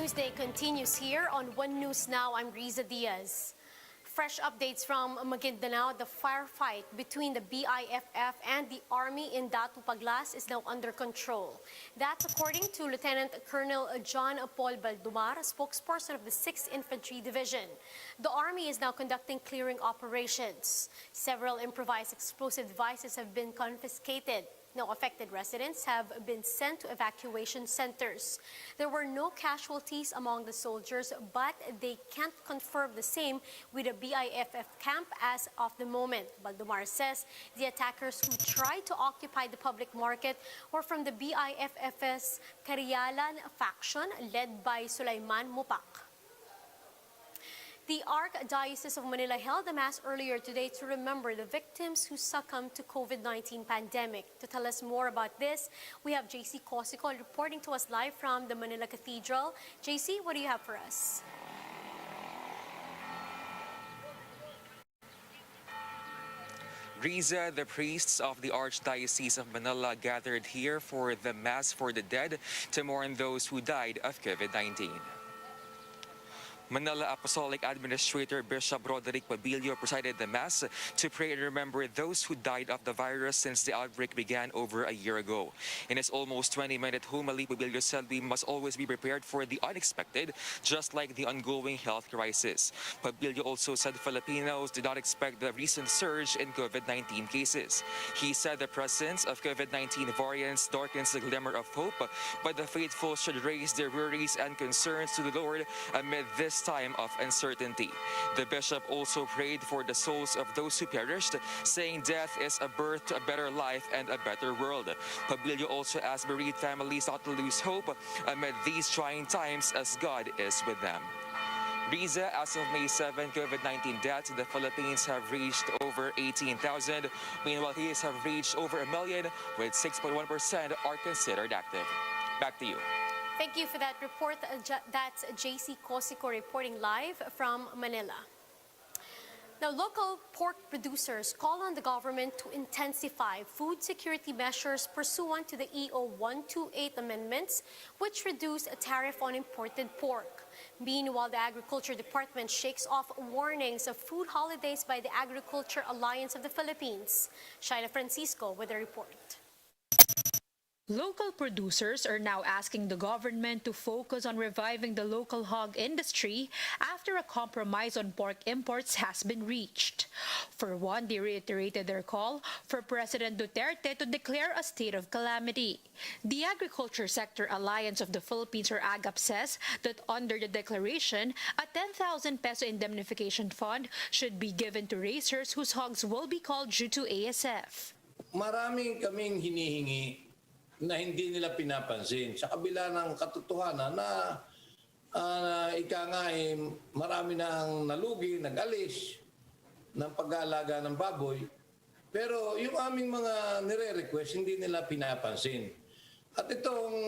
Newsday continues here on One News Now. I'm Riza Diaz. Fresh updates from Maguindanao. The firefight between the BIFF and the Army in Datu Paglas is now under control. That's according to Lieutenant Colonel John Paul Baldumar, spokesperson of the 6th Infantry Division. The Army is now conducting clearing operations. Several improvised explosive devices have been confiscated. No affected residents have been sent to evacuation centers. There were no casualties among the soldiers, but they can't confirm the same with the BIFF camp as of the moment. Baldumar says the attackers who tried to occupy the public market were from the BIFF's Karialan faction led by Sulaiman Mupak. The Archdiocese of Manila held a mass earlier today to remember the victims who succumbed to COVID-19 pandemic. To tell us more about this, we have JC Cosico reporting to us live from the Manila Cathedral. JC, what do you have for us? Riza, the priests of the Archdiocese of Manila gathered here for the Mass for the Dead to mourn those who died of COVID-19. Manila Apostolic Administrator Bishop Roderick Pabilio presided the Mass to pray and remember those who died of the virus since the outbreak began over a year ago. In his almost 20-minute homily, Pabilio said we must always be prepared for the unexpected, just like the ongoing health crisis. Pabilio also said Filipinos did not expect the recent surge in COVID-19 cases. He said the presence of COVID-19 variants darkens the glimmer of hope, but the faithful should raise their worries and concerns to the Lord amid this time of uncertainty. The bishop also prayed for the souls of those who perished, saying death is a birth to a better life and a better world. Pabilio also asked bereaved families not to lose hope amid these trying times as God is with them. Riza, as of May 7, COVID-19 deaths in the Philippines have reached over 18,000. Meanwhile, cases have reached over 1 million, with 6.1% are considered active. Back to you. Thank you for that report. That's JC Cosico reporting live from Manila. Now, local pork producers call on the government to intensify food security measures pursuant to the EO 128 amendments, which reduce a tariff on imported pork. Meanwhile, the Agriculture Department shakes off warnings of food holidays by the Agriculture Alliance of the Philippines. Shaila Francisco with a report. Local producers are now asking the government to focus on reviving the local hog industry after a compromise on pork imports has been reached. For one, they reiterated their call for President Duterte to declare a state of calamity. The Agriculture Sector Alliance of the Philippines, or AGAP, says that under the declaration, a 10,000 peso indemnification fund should be given to raisers whose hogs will be called due to ASF. Maraming kaming hinihingi na hindi nila pinapansin sa kabila ng katotohanan na ika nga marami na ang nalugi, nag-alis ng pag-aalaga ng baboy. Pero yung aming mga nire-request, hindi nila pinapansin. At itong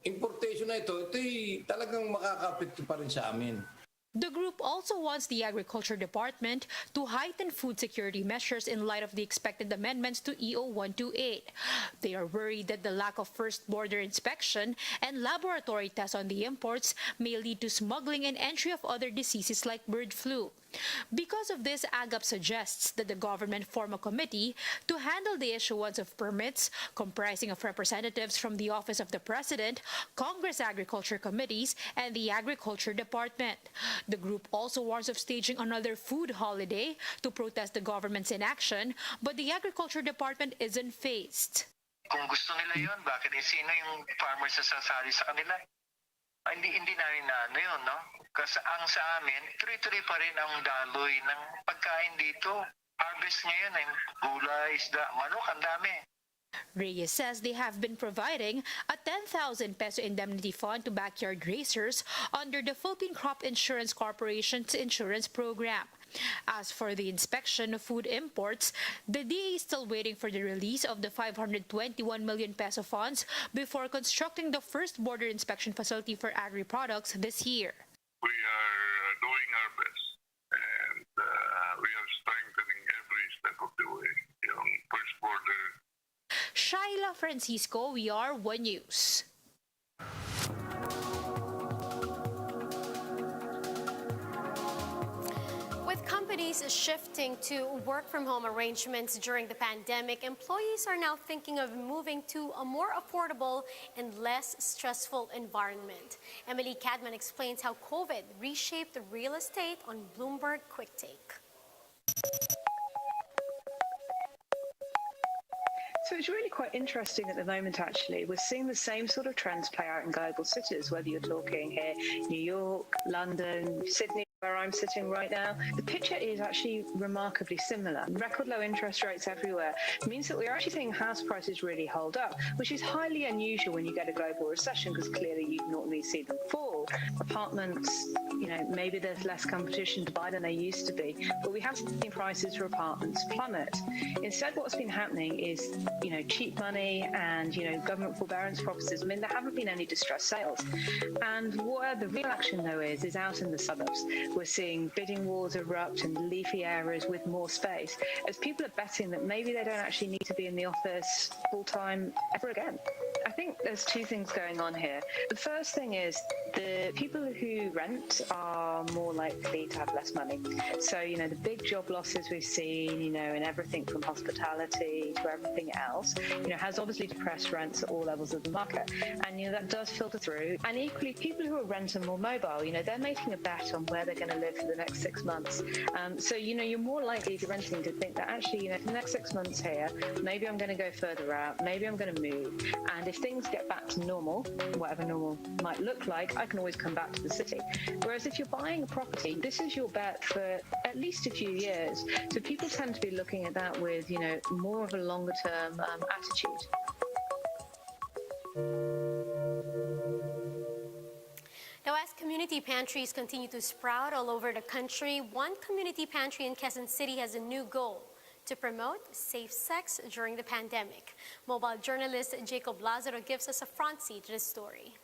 importation na ito'y talagang makakapekto pa rin sa amin. The group also wants the Agriculture Department to heighten food security measures in light of the expected amendments to EO 128. They are worried that the lack of first border inspection and laboratory tests on the imports may lead to smuggling and entry of other diseases like bird flu. Because of this, AGAP suggests that the government form a committee to handle the issuance of permits comprising of representatives from the Office of the President, Congress Agriculture Committees, and the Agriculture Department. The group also warns of staging another food holiday to protest the government's inaction, but the Agriculture Department isn't fazed. Kung gusto nila yun, bakit sino yung farmers na sasali sa kanila? Hindi namin na ano yun, no? Kasi ang sa amin, tuloy-tuloy pa rin ang daloy ng pagkain dito. Harvest ngayon ay gulay, isda, manok, ang dami. Reyes says they have been providing a 10,000 peso indemnity fund to backyard raisers under the Philippine Crop Insurance Corporation's insurance program. As for the inspection of food imports, the DA is still waiting for the release of the 521 million peso funds before constructing the first border inspection facility for agri-products this year. We are doing our best, and we are strengthening every step of the way. Yung first border. Shaila Francisco, we are One News. companies shifting to work-from-home arrangements during the pandemic, employees are now thinking of moving to a more affordable and less stressful environment. Emily Cadman explains how COVID reshaped the real estate on Bloomberg Quick Take. So it's really quite interesting at the moment, actually. We're seeing the same sort of trends play out in global cities, whether you're talking here, New York, London, Sydney, where I'm sitting right now. The picture is actually remarkably similar. Record low interest rates everywhere means that we're actually seeing house prices really hold up, which is highly unusual when you get a global recession, because clearly you normally see them fall. Apartments, maybe there's less competition to buy than there used to be, but we have seen prices for apartments plummet. Instead, what's been happening is, cheap money and, government forbearance promises mean there haven't been any distressed sales. And where the real action, though, is out in the suburbs. We're seeing bidding wars erupt in leafy areas with more space, as people are betting that maybe they don't actually need to be in the office full-time ever again. I think there's two things going on here. The first thing is the people who rent are more likely to have less money. So, the big job losses we've seen, in everything from hospitality to everything else, has obviously depressed rents at all levels of the market. And, that does filter through. And equally, people who are rent are more mobile, they're making a bet on where they're going to live for the next 6 months. So, you're more likely if you're renting to think that actually, for the next 6 months here, maybe I'm going to go further out, maybe I'm going to move. And if things get back to normal, whatever normal might look like, I can always come back to the city. Whereas if you're buying a property, this is your bet for at least a few years. So people tend to be looking at that with, more of a longer term attitude. Now, as community pantries continue to sprout all over the country, one community pantry in Quezon City has a new goal: to promote safe sex during the pandemic. Mobile journalist Jacob Lazaro gives us a front seat to the story.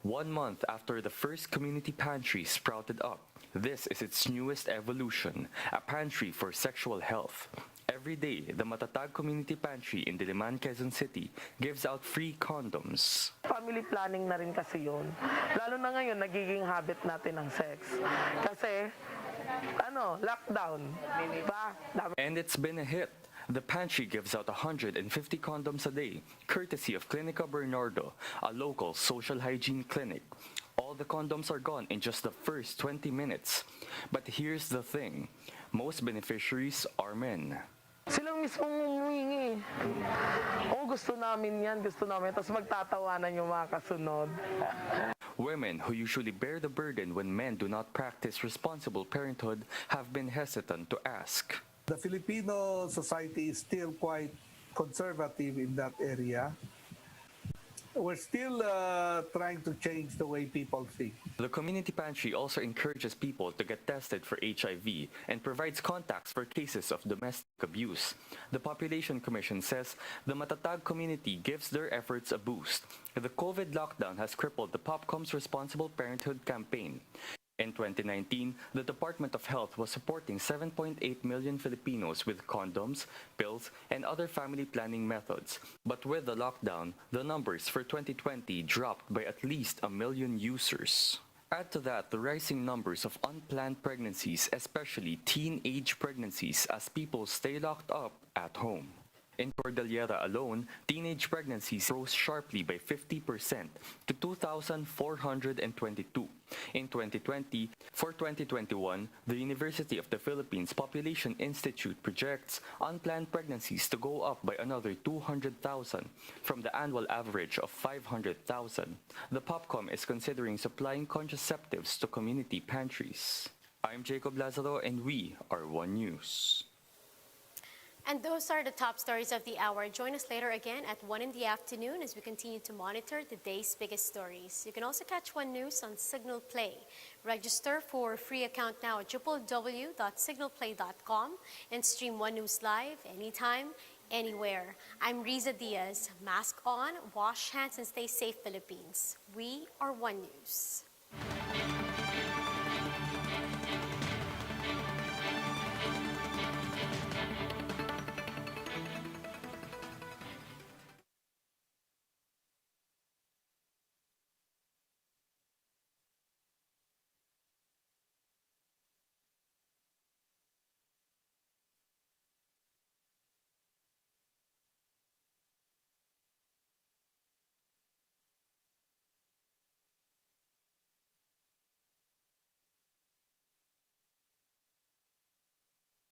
One month after the first community pantry sprouted up, this is its newest evolution, a pantry for sexual health. Every day, the Matatag Community Pantry in Diliman, Quezon City gives out free condoms. Family planning na rin kasi yun. Lalo na ngayon, nagiging habit natin ang sex. Kasi, lockdown. Diba? And it's been a hit. The pantry gives out 150 condoms a day, courtesy of Clinica Bernardo, a local social hygiene clinic. All the condoms are gone in just the first 20 minutes. But here's the thing, most beneficiaries are men. Silang mismong umuhingi. Gusto namin yan, gusto namin. Tapos magtatawanan yung mga kasunod. Women who usually bear the burden when men do not practice responsible parenthood have been hesitant to ask. The Filipino society is still quite conservative in that area. We're still trying to change the way people think. The community pantry also encourages people to get tested for HIV and provides contacts for cases of domestic abuse. The Population Commission says the Matatag community gives their efforts a boost. The COVID lockdown has crippled the Popcom's Responsible Parenthood campaign. In 2019, the Department of Health was supporting 7.8 million Filipinos with condoms, pills, and other family planning methods. But with the lockdown, the numbers for 2020 dropped by at least 1 million users. Add to that the rising numbers of unplanned pregnancies, especially teenage pregnancies, as people stay locked up at home. In Cordillera alone, teenage pregnancies rose sharply by 50% to 2,422. In 2020, for 2021, the University of the Philippines Population Institute projects unplanned pregnancies to go up by another 200,000 from the annual average of 500,000. The Popcom is considering supplying contraceptives to community pantries. I'm Jacob Lazaro, and we are One News. And those are the top stories of the hour. Join us later again at 1 in the afternoon as we continue to monitor the day's biggest stories. You can also catch One News on Signal Play. Register for a free account now at www.signalplay.com and stream One News live anytime, anywhere. I'm Riza Diaz. Mask on, wash hands, and stay safe, Philippines. We are One News.